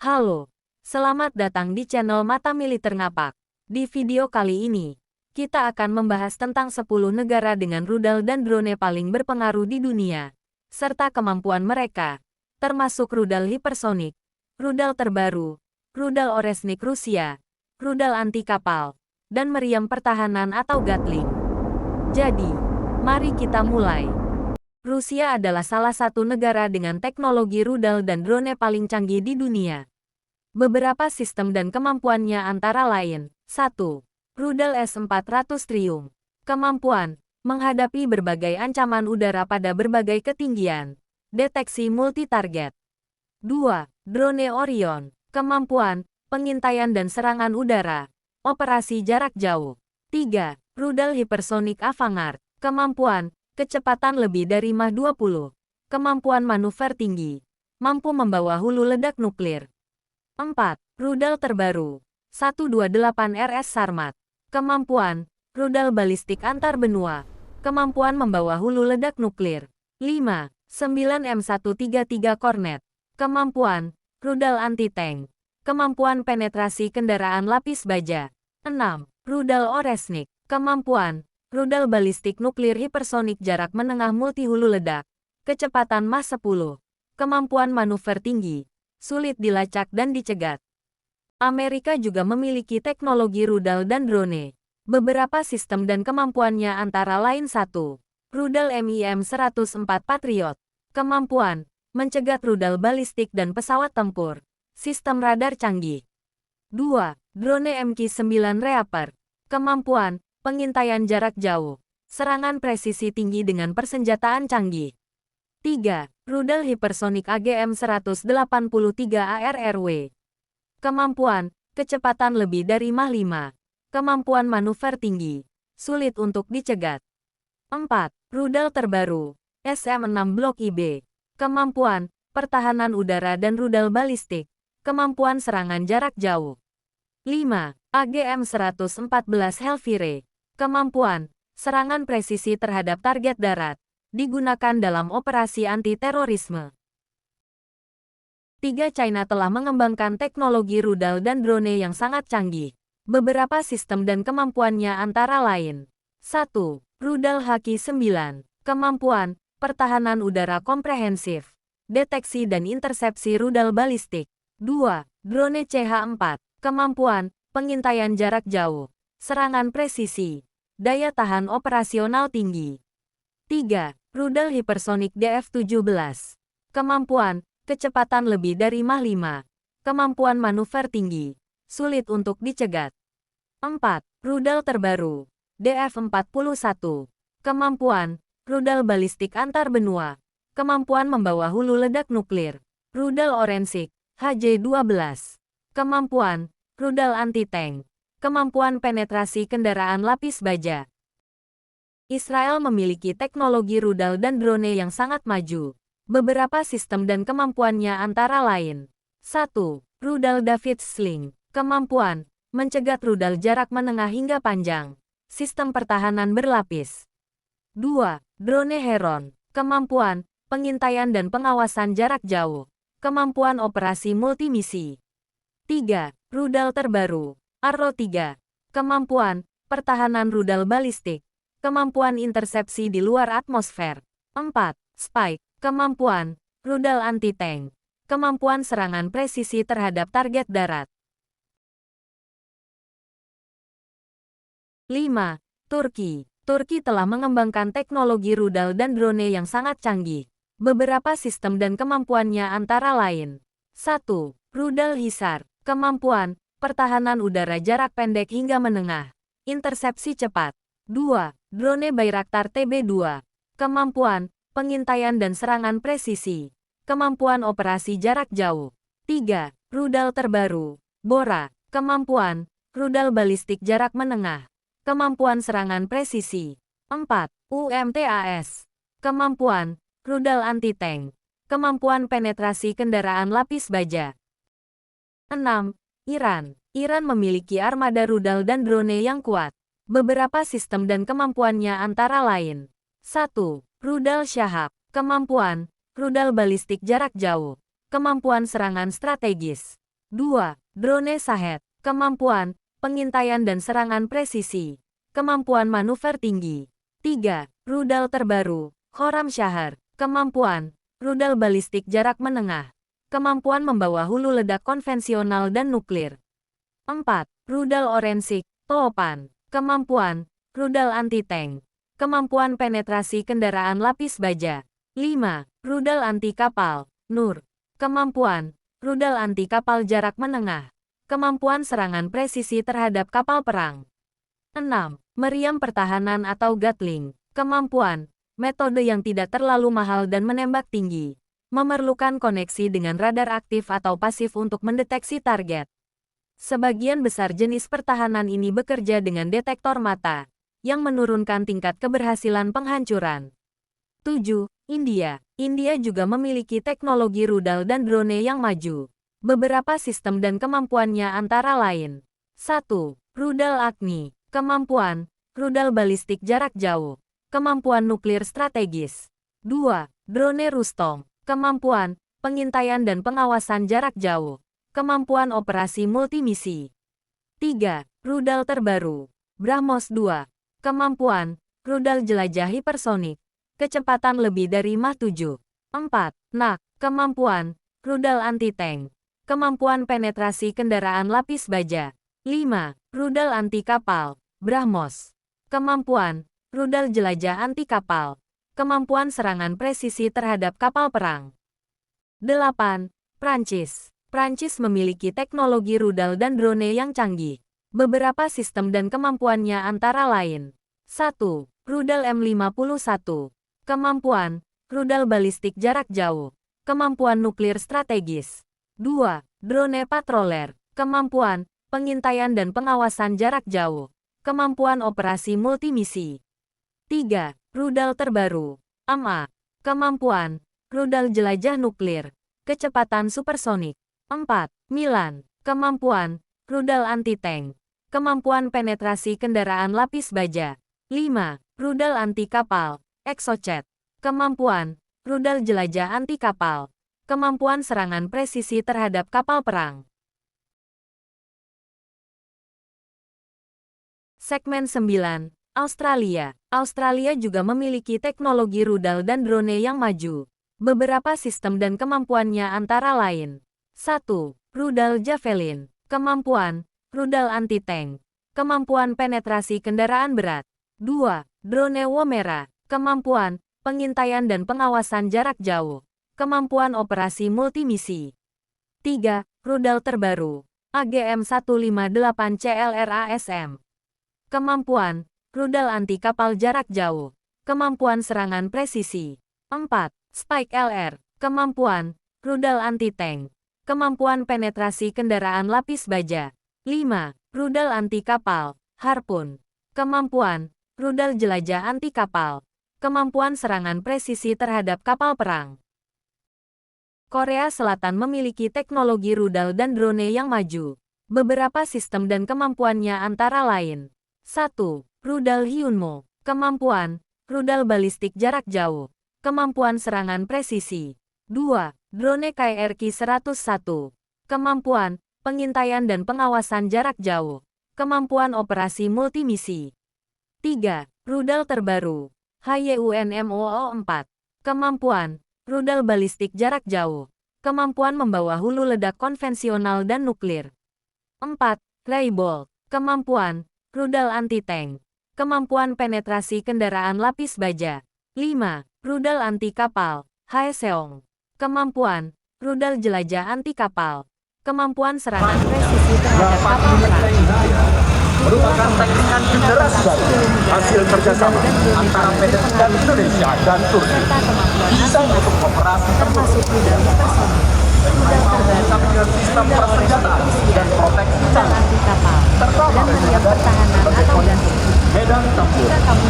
Halo, selamat datang di channel Mata Militer Ngapak. Di video kali ini, kita akan membahas tentang 10 negara dengan rudal dan drone paling berpengaruh di dunia, serta kemampuan mereka, termasuk rudal hipersonik, rudal terbaru, rudal Oresnik Rusia, rudal anti kapal, dan meriam pertahanan atau Gatling. Jadi, mari kita mulai. Rusia adalah salah satu negara dengan teknologi rudal dan drone paling canggih di dunia. Beberapa sistem dan kemampuannya antara lain. 1. Rudal S-400 Triumph. Kemampuan menghadapi berbagai ancaman udara pada berbagai ketinggian. Deteksi multi-target. 2. Drone Orion. Kemampuan pengintaian dan serangan udara. Operasi jarak jauh. 3. Rudal hipersonik Avangard. Kemampuan kecepatan lebih dari Mach 20. Kemampuan manuver tinggi. Mampu membawa hulu ledak nuklir. 4. Rudal terbaru 128 RS Sarmat. Kemampuan rudal balistik antar benua. Kemampuan membawa hulu ledak nuklir. 5. 9 M133 Kornet. Kemampuan rudal anti-tank. Kemampuan penetrasi kendaraan lapis baja. 6. Rudal Oresnik. Kemampuan rudal balistik nuklir hipersonik jarak menengah multi hulu ledak. Kecepatan Mach 10. Kemampuan manuver tinggi. Sulit dilacak dan dicegat. Amerika juga memiliki teknologi rudal dan drone. Beberapa sistem dan kemampuannya antara lain 1. Rudal MIM-104 Patriot. Kemampuan mencegat rudal balistik dan pesawat tempur. Sistem radar canggih. 2. Drone MQ-9 Reaper. Kemampuan pengintaian jarak jauh. Serangan presisi tinggi dengan persenjataan canggih. 3. Rudal hipersonik AGM-183 ARRW. Kemampuan kecepatan lebih dari Mach 5. Kemampuan manuver tinggi. Sulit untuk dicegat. 4. Rudal terbaru SM-6 Block IB. Kemampuan pertahanan udara dan rudal balistik. Kemampuan serangan jarak jauh. 5. AGM-114 Hellfire. Kemampuan serangan presisi terhadap target darat. Digunakan dalam operasi anti-terorisme. 3. China telah mengembangkan teknologi rudal dan drone yang sangat canggih. Beberapa sistem dan kemampuannya antara lain. 1. Rudal HQ-9. Kemampuan pertahanan udara komprehensif. Deteksi dan intersepsi rudal balistik. 2. Drone CH-4. Kemampuan pengintaian jarak jauh. Serangan presisi. Daya tahan operasional tinggi. 3. Rudal hipersonik DF-17. Kemampuan kecepatan lebih dari Mach 5. Kemampuan manuver tinggi. Sulit untuk dicegat. 4. Rudal terbaru DF-41. Kemampuan rudal balistik antar benua. Kemampuan membawa hulu ledak nuklir. Rudal Orensik HJ-12. Kemampuan rudal anti-tank. Kemampuan penetrasi kendaraan lapis baja. Israel memiliki teknologi rudal dan drone yang sangat maju. Beberapa sistem dan kemampuannya antara lain. 1. Rudal David Sling. Kemampuan mencegat rudal jarak menengah hingga panjang. Sistem pertahanan berlapis. 2. Drone Heron. Kemampuan pengintaian dan pengawasan jarak jauh. Kemampuan operasi multimisi. 3. Rudal terbaru Arrow 3. Kemampuan pertahanan rudal balistik. Kemampuan intersepsi di luar atmosfer. 4. Spike. Kemampuan rudal anti-tank. Kemampuan serangan presisi terhadap target darat. 5. Turki. Turki telah mengembangkan teknologi rudal dan drone yang sangat canggih. Beberapa sistem dan kemampuannya antara lain. 1. Rudal Hisar. Kemampuan pertahanan udara jarak pendek hingga menengah. Intersepsi cepat. 2. Drone Bayraktar TB2. Kemampuan pengintaian dan serangan presisi. Kemampuan operasi jarak jauh. 3. Rudal terbaru Bora. Kemampuan rudal balistik jarak menengah. Kemampuan serangan presisi. 4. UMTAS. Kemampuan rudal anti-tank. Kemampuan penetrasi kendaraan lapis baja. 6. Iran. Iran memiliki armada rudal dan drone yang kuat. Beberapa sistem dan kemampuannya antara lain. 1. Rudal Shahab. Kemampuan rudal balistik jarak jauh. Kemampuan serangan strategis. 2. Drone Shahed. Kemampuan, pengintaian dan serangan presisi. Kemampuan manuver tinggi. 3. Rudal terbaru, Khorramshahr. Kemampuan, rudal balistik jarak menengah. Kemampuan membawa hulu ledak konvensional dan nuklir. 4. Rudal Orensik, Toopan. Kemampuan, rudal anti-tank. Kemampuan penetrasi kendaraan lapis baja. 5. Rudal anti-kapal, Nur. Kemampuan, rudal anti-kapal jarak menengah. Kemampuan serangan presisi terhadap kapal perang. 6. Meriam pertahanan atau Gatling. Kemampuan, metode yang tidak terlalu mahal dan menembak tinggi. Memerlukan koneksi dengan radar aktif atau pasif untuk mendeteksi target. Sebagian besar jenis pertahanan ini bekerja dengan detektor mata, yang menurunkan tingkat keberhasilan penghancuran. 7. India. India juga memiliki teknologi rudal dan drone yang maju. Beberapa sistem dan kemampuannya antara lain. 1. Rudal Agni. Kemampuan, rudal balistik jarak jauh. Kemampuan nuklir strategis. 2. Drone Rustom. Kemampuan, pengintaian dan pengawasan jarak jauh. Kemampuan operasi multimisi. 3. Rudal terbaru, BrahMos 2. Kemampuan, rudal jelajah hipersonik. Kecepatan lebih dari Mach 7. 4. NAK. Kemampuan, rudal anti-tank. Kemampuan penetrasi kendaraan lapis baja. 5. Rudal anti-kapal, BrahMos. Kemampuan, rudal jelajah anti-kapal. Kemampuan serangan presisi terhadap kapal perang. 8. Prancis. Prancis memiliki teknologi rudal dan drone yang canggih. Beberapa sistem dan kemampuannya antara lain. 1. Rudal M51. Kemampuan, rudal balistik jarak jauh. Kemampuan nuklir strategis. 2. Drone patroller. Kemampuan, pengintaian dan pengawasan jarak jauh. Kemampuan operasi multimisi. 3. Rudal terbaru, AMA. Kemampuan, rudal jelajah nuklir. Kecepatan supersonik. 4. Milan. Kemampuan, rudal anti-tank. Kemampuan penetrasi kendaraan lapis baja. 5. Rudal anti-kapal, Exocet. Kemampuan, rudal jelajah anti-kapal. Kemampuan serangan presisi terhadap kapal perang. Segmen 9. Australia. Australia juga memiliki teknologi rudal dan drone yang maju. Beberapa sistem dan kemampuannya antara lain. 1. Rudal Javelin. Kemampuan, rudal anti-tank. Kemampuan penetrasi kendaraan berat. 2. Drone Woomera. Kemampuan, pengintaian dan pengawasan jarak jauh. Kemampuan operasi multimisi. 3. Rudal terbaru, AGM-158 CLRASM. Kemampuan, rudal anti-kapal jarak jauh. Kemampuan serangan presisi. 4. Spike LR. Kemampuan, rudal anti-tank. Kemampuan penetrasi kendaraan lapis baja. 5. Rudal anti-kapal, Harpoon. Kemampuan, rudal jelajah anti-kapal. Kemampuan serangan presisi terhadap kapal perang. Korea Selatan memiliki teknologi rudal dan drone yang maju. Beberapa sistem dan kemampuannya antara lain. 1. Rudal Hyunmo. Kemampuan, rudal balistik jarak jauh. Kemampuan serangan presisi. 2. Drone KRQ-101. Kemampuan, pengintaian dan pengawasan jarak jauh. Kemampuan operasi multimisi. 3. Rudal terbaru, HYUNMOO-4. Kemampuan, rudal balistik jarak jauh. Kemampuan membawa hulu ledak konvensional dan nuklir. 4. Raybolt. Kemampuan, rudal anti-tank. Kemampuan penetrasi kendaraan lapis baja. 5. Rudal anti-kapal, Haeseong. Kemampuan, rudal jelajah anti-kapal. Kemampuan serangan presisi terhadap kapal perang. Merupakan teknikan generasi baru hasil kerjasama antara PT Pindad Indonesia dan Turki. Bisa untuk operasi Termasuk rudal hipersonik, rudal terbaru, dengan sistem persenjataan dan proteksi rudal anti-kapal, dan meriam pertahanan atau Gatling. medan tempur. Jika kamu